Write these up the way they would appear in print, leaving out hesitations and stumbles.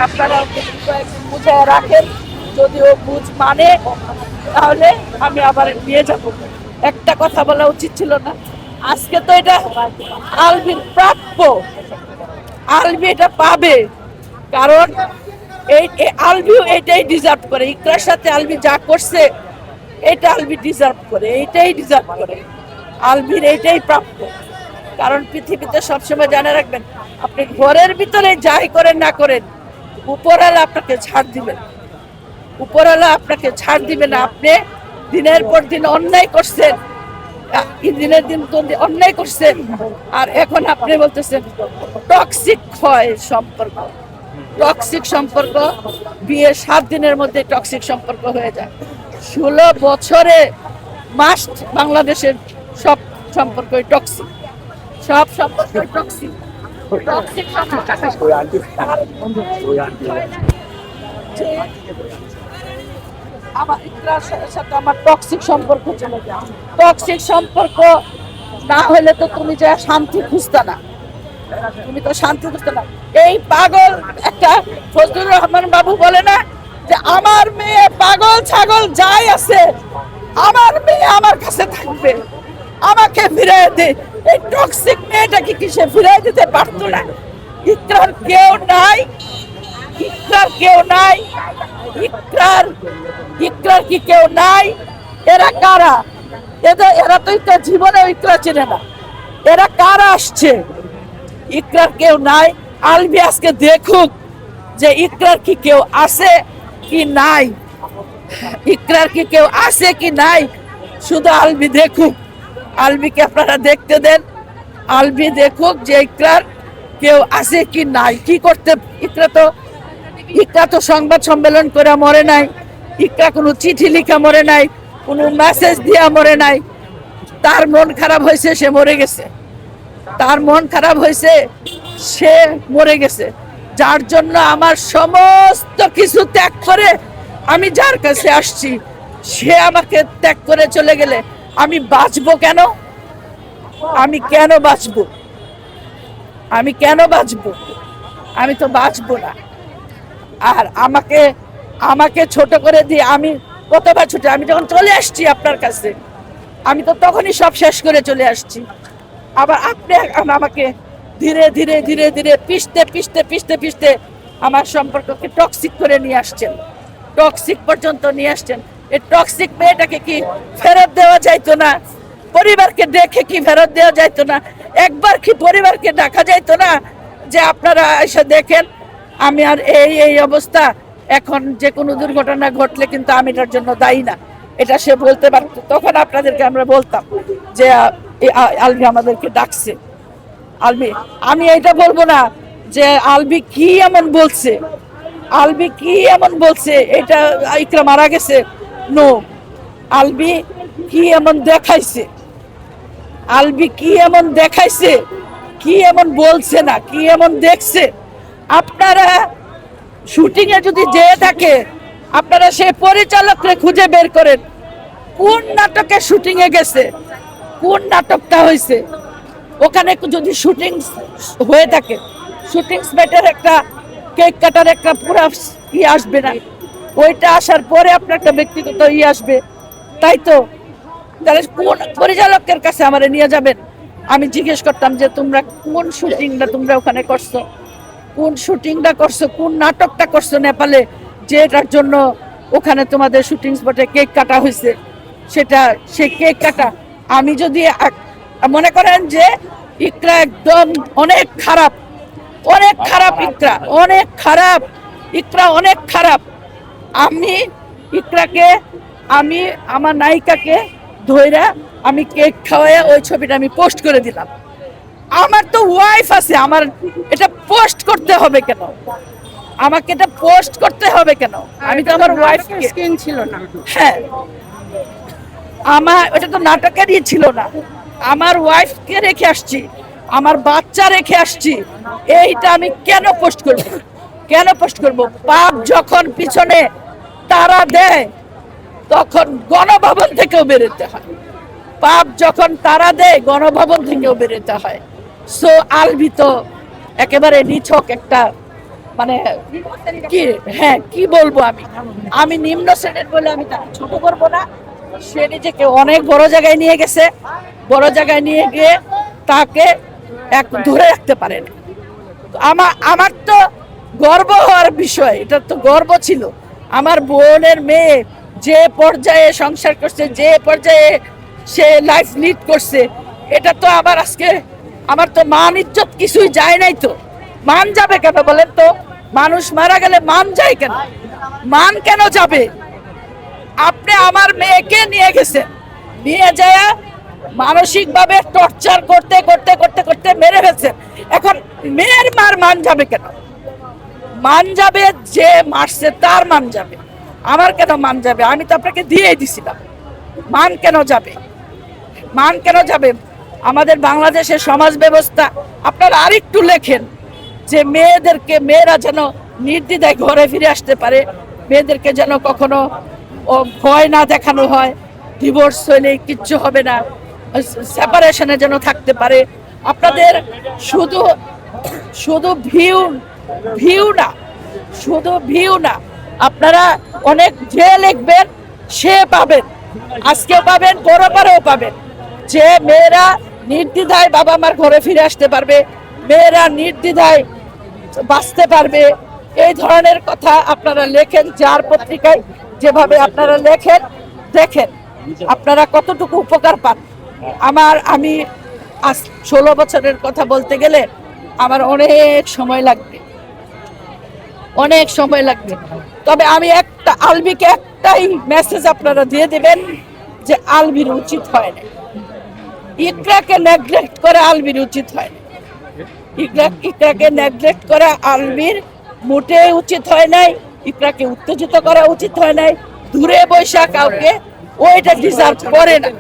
আপনারা ওকে বুঝে রাখেন, যদি ও বুঝ মানে তাহলে আমি আবার নিয়ে যাব। একটা কথা বলা উচিত ছিল না আজকে, তো এটা আলবির প্রাপ্য, আলবি এটা পাবে। কারণ এই আলবিও এটাই ডিজার্ভ করে, ইকরার সাথে আলবি যা করছে এটা আলবি ডিজার্ভ করে, এইটাই ডিজার্ভ করে, আলবির এইটাই প্রাপ্য। কারণ পৃথিবীতে সবসময় জানা রাখবেন, আপনি ঘরের ভিতরে যাই করেন না করেন, উপরওয়ালা আপনাকে ছাড় দিবেন, উপরওয়ালা আপনাকে ছাড় দিবে না। আপনি দিনের পর দিন অন্যায় করছেন, দিনের দিন অন্যায় করছেন, আর এখন আপনি বলতেছেন টক্সিক হয় সম্পর্ক, টক্সিক সম্পর্ক বিয়ে 7 দিনের মধ্যে টক্সিক সম্পর্ক হয়ে যায়। 16 বছরে মাস্ট বাংলাদেশের সব সম্পর্কই টক্সিক, সব সম্পর্ক টক্সিক, টক্সিক সম্পর্ক। আমার ইকরার সাথে আমার টক্সিক সম্পর্ক চলে যায়, টক্সিক সম্পর্ক না হলে তো তুমি যা শান্তি খুঁজতে না, তুমি তো শান্তি খুঁজতে না। এই পাগল একটা ফজলুর রহমান বাবু বলে না যে আমার মেয়ে পাগল ছাগল যাই আছে, আমার মেয়ে আমার কাছে থাকবে, আমাকে ফিরিয়ে দে। এই টক্সিক মেয়েটাকে কি সে ফিরিয়ে দিতে পারতো না? ইকরার কেউ নাই, ইকরার কেউ নাই, ইকরার ইকরার কি কেউ নাই? এরা কারা? এরা তো ইকরার জীবনে ইকরা চেনে না, এরা কারা আসছে? ইকরার কেউ নাই। আলবি আজকে দেখুক যে ইকরার কি কেউ আছে কি নাই, ইকরার কি কেউ আছে কি নাই, শুধু আলবি দেখুক। আলবিকে আপনারা দেখতে দেন, আলবি দেখুক যে ইকরার কেউ আছে কি নাই। কি করতে ইকরা তো সংবাদ সম্মেলন করে মরে নাই, ইকরা কোনো চিঠি লিখা মরে নাই, কোনো মেসেজ দিয়া মরে নাই। তার মন খারাপ হয়েছে, সে মরে গেছে, তার মন খারাপ হয়েছে, সে মরে গেছে। যার জন্য আমার সমস্ত কিছু ত্যাগ করে আমি যার কাছে আসছি, সে আমাকে ত্যাগ করে চলে গেলে আমি বাঁচবো কেন? আমি কেন বাঁচবো? আমি কেন বাঁচবো? আমি তো বাঁচবো না। আর আমাকে আমাকে ছোট করে দিয়ে আমি কতবার ছোট, আমি যখন চলে আসছি আপনার কাছে, আমি তো তখনই সব শেষ করে চলে আসছি। আবার আপনি আমাকে ধীরে ধীরে ধীরে ধীরে পিষতে পিষতে পিষতে পিষতে আমার সম্পর্ককে টক্সিক করে নিয়ে আসছেন, টক্সিক পর্যন্ত নিয়ে আসছেন। এই টক্সিক মেয়েটাকে কি ফেরত দেওয়া যাইতো না? পরিবারকে দেখে কি ফেরত দেওয়া যাইতো না? একবার কি পরিবারকে ডাকা যাইতো না যে আপনারা এসে দেখেন আমি আর এই এই অবস্থা, এখন যে কোনো দুর্ঘটনা ঘটলে কিন্তু আমি এটার জন্য দায়ী না, এটা সে বলতে পারতো। তখন আপনাদেরকে আমরা বলতাম যে আলবি আমাদেরকে ডাকছে। আলবি, আমি এটা বলবো না যে আলবি কি এমন বলছে, আলবি কি এমন বলছে এটা ইকরা মারা গেছে, নো। আলবি কি এমন দেখাইছে, আলবি কি এমন দেখাইছে, কি এমন বলছে না, কি এমন দেখছে। আপনারা শুটিং এ যদি যেয়ে থাকে, আপনারা সেই পরিচালককে খুঁজে বের করেন কোন নাটকে শুটিং এ গেছে, কোন নাটকটা হয়েছে। ওখানে যদি শুটিং হয়ে থাকে, শুটিং স্পটের একটা কেক কাটার একটা পুরো আসবে না, ওইটা আসার পরে আপনার একটা ব্যক্তিগত আসবে, তাই তো? তাহলে কোন পরিচালকের কাছে আমারে নিয়ে যাবেন? আমি জিজ্ঞেস করতাম যে তোমরা কোন শুটিংটা তোমরা ওখানে করছো, কোন শুটিংটা করছো, কোন নাটকটা করছো নেপালে, যেটার জন্য ওখানে তোমাদের শুটিং স্পটে কেক কাটা হয়েছে। সেটা সেই কেক কাটা, আমি যদি মনে করেন যে ইকরা একদম অনেক খারাপ, অনেক খারাপ, ইকরা অনেক খারাপ, ইকরা অনেক খারাপ, আমি ইকরাকে, আমি আমার নায়িকাকে ধইরা আমি কেক খাওয়াইয়া ওই ছবিটা আমি পোস্ট করে দিলাম। আমার তো ওয়াইফ আছে, আমার এটা পোস্ট করতে হবে কেন? আমাকে এটা পোস্ট করতে হবে কেন? আমি তো আমার ওয়াইফ স্ক্রিন ছিল না। হ্যাঁ, আমার ওটা তো নাটকেরই ছিল না, আমার ওয়াইফকে রেখে আসছি, আমার বাচ্চা রেখে আসছি, এইটা আমি কেন পোস্ট করব? কেন পোস্ট করব? পাপ যখন পিছনে তারা দেয় তখন গণভবন থেকেও বেরোতে হয়, পাপ যখন তারা দেয় গণভবন থেকেও বেরোতে হয়। সো আলবি তো একেবারে নিছক একটা মানে কি, হ্যাঁ কি বলবো, আমি আমি নিম্ন শ্রেণীর বলে আমি তাকে ছোট করবো না। সে নিজেকে অনেক বড় জায়গায় নিয়ে গেছে, বড় জায়গায় নিয়ে গিয়ে তাকে এক ধরে রাখতে পারে না। আমার আমার তো গর্ব হওয়ার বিষয়, এটা তো গর্ব ছিল। আমার বোনের মেয়ে যে পর্যায়ে সংসার করছে, যে পর্যায়ে সে লাইফ লিড করছে, এটা তো আবার আজকে আমার তো মান ইজ্জত কিছুই যায় নাই। তো মান যাবে কেন বলেন তো? মানুষ মারা গেলে মান যায় কেন? মান কেন যাবে? আপনি আমার মেয়েকে নিয়ে গেছেন, নিয়ে যায় মানসিক ভাবে টর্চার করতে করতে করতে করতে মেরে ফেলছেন। এখন মেয়ের মান যাবে কেন? মান যাবে যে মারছে তার মান যাবে, আমার কেন মান যাবে? আমি তো আপনাকে দিয়ে দিছিলাম। মান কেন যাবে? মান কেন যাবে? আমাদের বাংলাদেশের সমাজ ব্যবস্থা আপনারা আরেকটু লেখেন যে মেয়েরা যেন নির্দ্বিধায় ঘরে ফিরে আসতে পারে, মেয়েদেরকে যেন কখনো ভয় না দেখানো হয়, ডিভোর্স হইলে কিচ্ছু হবে না, সেপারেশনে যেন থাকতে পারে। আপনাদের শুধু শুধু ভিউ না, শুধু ভিউ না, আপনারা অনেক যে লিখবেন সে পাবেন, আজকেও পাবেন, পরেও পাবেন, যে মেয়েরা নির্দ্বিধায় বাবা মার ঘরে ফিরে আসতে পারবে, মেয়েরা নির্দ্বিধায় বাঁচতে পারবে। এই ধরনের কথা আপনারা লেখেন, যার পত্রিকায় যেভাবে আপনারা লেখেন, দেখেন আপনারা কতটুকু উপকার পান। আমি আজ 16 বছরের কথা বলতে গেলে আমার অনেক সময় লাগবে, অনেক সময় লাগবে। তবে আমি আলবিকে একটাই মেসেজ আপনারা দিয়ে দেবেন যে আলবির উচিত হয় না, ইকরাকে নেগলেক্ট করে আলবির উচিত হয় না, ইকরাকে নেগলেক্ট করা আলবির মোটে উচিত হয় নাই, ইকরাকে উত্তেজিত করা উচিত হয় নাই। দূরে বৈশা কাউকে ওইটা ডিজার্ভ করে না,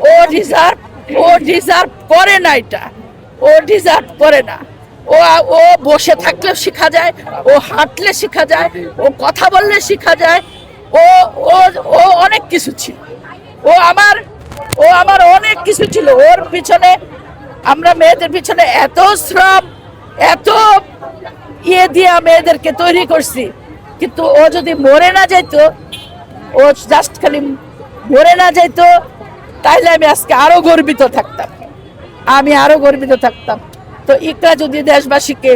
ও ডিজার্ভ করে না, এটা ও ডিজার্ভ করে না। ও বসে থাকলেও শেখা যায়, ও হাঁটলে শেখা যায়, ও কথা বললে শেখা যায়, ও ও ও অনেক কিছু ছিল। ও আমার অনেক কিছু ছিল। ওর পিছনে আমরা মেয়েদের পিছনে এত শ্রম, এত দিয়ে মেয়েদেরকে তৈরি করছি, কিন্তু ও যদি মরে না যাইতো, ও জাস্ট খালি মরে না যাইতো, তাইলে আমি আজকে আরো গর্বিত থাকতাম, তো ইকরা যদি দেশবাসীকে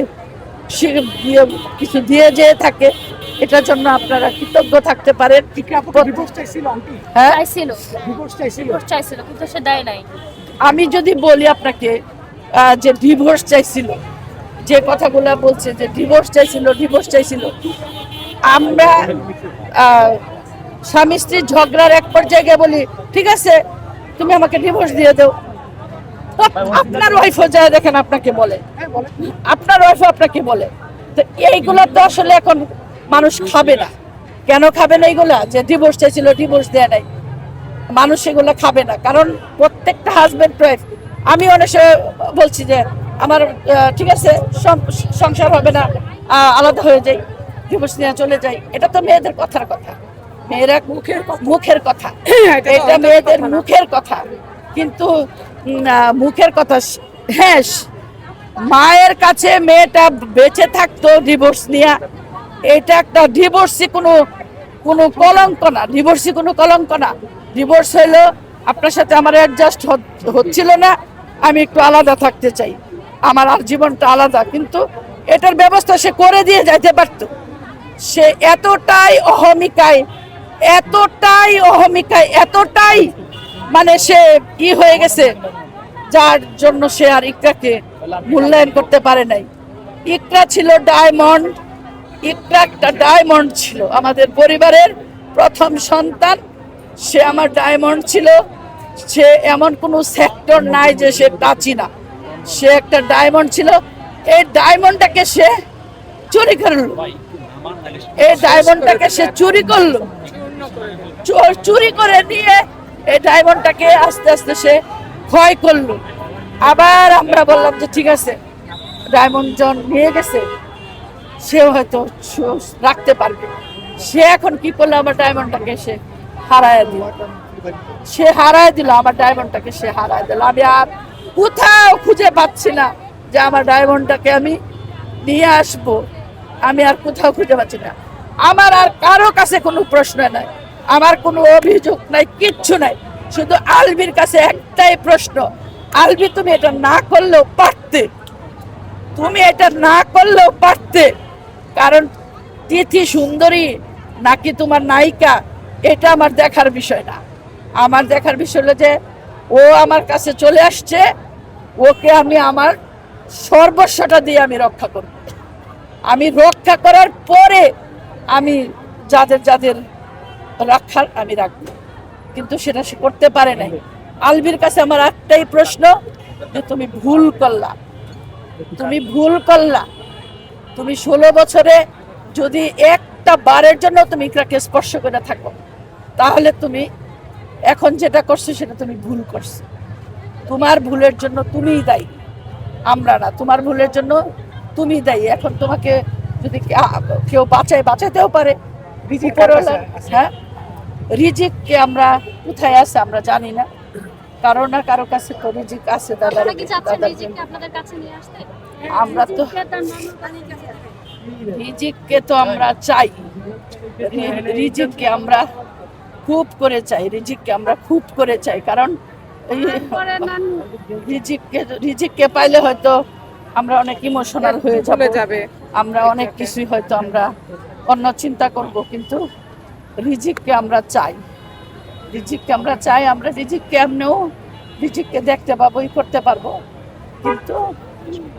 কিছু দিয়ে যেয়ে থাকে, এটার জন্য আপনারা কৃতজ্ঞ থাকতে পারেন। হ্যাঁ, আমি যদি বলি আপনাকে যে ডিভোর্স চাইছিল, যে কথাগুলো বলছে যে ডিভোর্স চাইছিল, আমরা স্বামী স্ত্রীর ঝগড়ার এক পর্যায়ে বলি ঠিক আছে তুমি আমাকে ডিভোর্স দিয়ে দাও, আপনার ওয়াইফও যায় দেখেন আপনাকে বলে, তো এইগুলো তো আসলে এখন মানুষ খাবে না। কেন খাবে না এইগুলা? যে ডিভোর্স চাইছিল, ডিভোর্স দেয় নাই, মানুষ এগুলো খাবে না। কারণ প্রত্যেকটা হাজবেন্ড ওয়াইফ, আমি অনেক বলছি যে আমার ঠিক আছে সংসার হবে না, আলাদা হয়ে যাই, ডিভোর্স নিয়ে চলে যাই, এটা তো মেয়েদের কথার কথা, মেয়েরা মুখের কথা, এটা মেয়েদের মুখের কথা। কিন্তু মুখের কথা, হ্যাঁ, মায়ের কাছে মেয়েটা বেঁচে থাকতো ডিভোর্স নিয়ে, এটা একটা ডিভোর্সই কোনো কলঙ্ক না, ডিভোর্স হইলো আপনার সাথে আমার অ্যাডজাস্ট হচ্ছিল না, আমি একটু আলাদা থাকতে চাই, আমার আর জীবনটা আলাদা, কিন্তু এটার ব্যবস্থা সে করে দিয়ে যাইতে পারতো। সে এতটাই এতটাই মানে সে হয়ে গেছে, যার জন্য সে আর ইকরাকে মূল্যায়ন করতে পারে নাই। ইকরা ছিল ডায়মন্ড, ইকরা একটা ডায়মন্ড ছিল, আমাদের পরিবারের প্রথম সন্তান, সে আমার ডায়মন্ড ছিল। সে এমন কোনো সেক্টর নাই যে সে কাচি না, সে একটা ডায়মন্ড ছিল। এই ডায়মন্ডটাকে সে চুরি করলো, চুরি করে নিয়ে এই ডায়মন্ডটাকে আস্তে আস্তে সে ক্ষয় করলো। আবার আমরা বললাম যে ঠিক আছে, ডায়মন্ড জন নিয়ে গেছে, সে হয়তো রাখতে পারবে। সে এখন কি করলো, আমার ডায়মন্ডটাকে সে হারায় দিল, আমার ডায়মন্ডটাকে সে হারায় দিল। আমি আর কোথাও খুঁজে পাচ্ছি না যে আমার ডায়মন্ডটাকে আমি নিয়ে আসবো। আমি আর কোথাও খুঁজে পাচ্ছি না। আমার আর কারো কাছে কোনো প্রশ্ন নাই, আমার কোনো অভিযোগ নাই, কিচ্ছু নাই। শুধু আলবির কাছে একটাই প্রশ্ন, আলবি তুমি এটা না করলেও পারতে, তুমি এটা না করলেও পারতে। কারণ তিথি সুন্দরী নাকি তোমার নায়িকা, এটা আমার দেখার বিষয় না। আমার দেখার বিষয় হলো যে ও আমার কাছে চলে আসছে, ওকে আমি আমার সর্বস্বটা দিয়ে আমি রক্ষা করব। আমি রক্ষা করার পরে আমি যাদের যাদের রাখার আমি রাখবো, কিন্তু সেটা সে করতে পারে নাই। আলবির কাছে আমার একটাই প্রশ্ন যে তুমি ভুল করলা, তুমি ভুল করলা। তুমি 16 বছরে যদি একটা বারের জন্য তুমি ইকরাকে স্পর্শ করে থাকো, তাহলে তুমি এখন যেটা করছো সেটা তুমি ভুল করছো। তোমার ভুলের জন্য তুমিই দায়ী, আমরা না। তোমার ভুলের জন্য তুমি দায়ী। এখন তোমাকে যদি কেউ বাঁচাতেও পারে। হ্যাঁ, রিজিককে আমরা কোথায় আছে আমরা জানি না, কারো না কারো কাছে তো রিজিক আছে। আমরা তো রিজিককে তো আমরা চাই, রিজিককে আমরা খুব করে চাই, রিজিককে আমরা খুব করে চাই। কারণ রিজিককে পাইলে হয়তো আমরা অনেক ইমোশনাল হয়ে যাবে, আমরা অনেক কিছুই হয়তো আমরা অন্য চিন্তা করব, কিন্তু রিজিককে আমরা চাই, রিজিককে আমরা চাই। আমরা রিজিককে এমনিও রিজিককে দেখতে পাবো, করতে পারবো, কিন্তু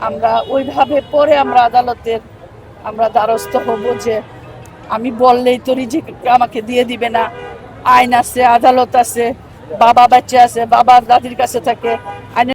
আমরা ওইভাবে পরে আমরা আদালতের আমরা দ্বারস্থ হব যে আমি বললেই তো রিজিক আমাকে দিয়ে দিবে না। আইন আছে, আদালত আছে, বাবা বাচ্চা আছে, বাবা দাদির কাছে থাকে, আইনের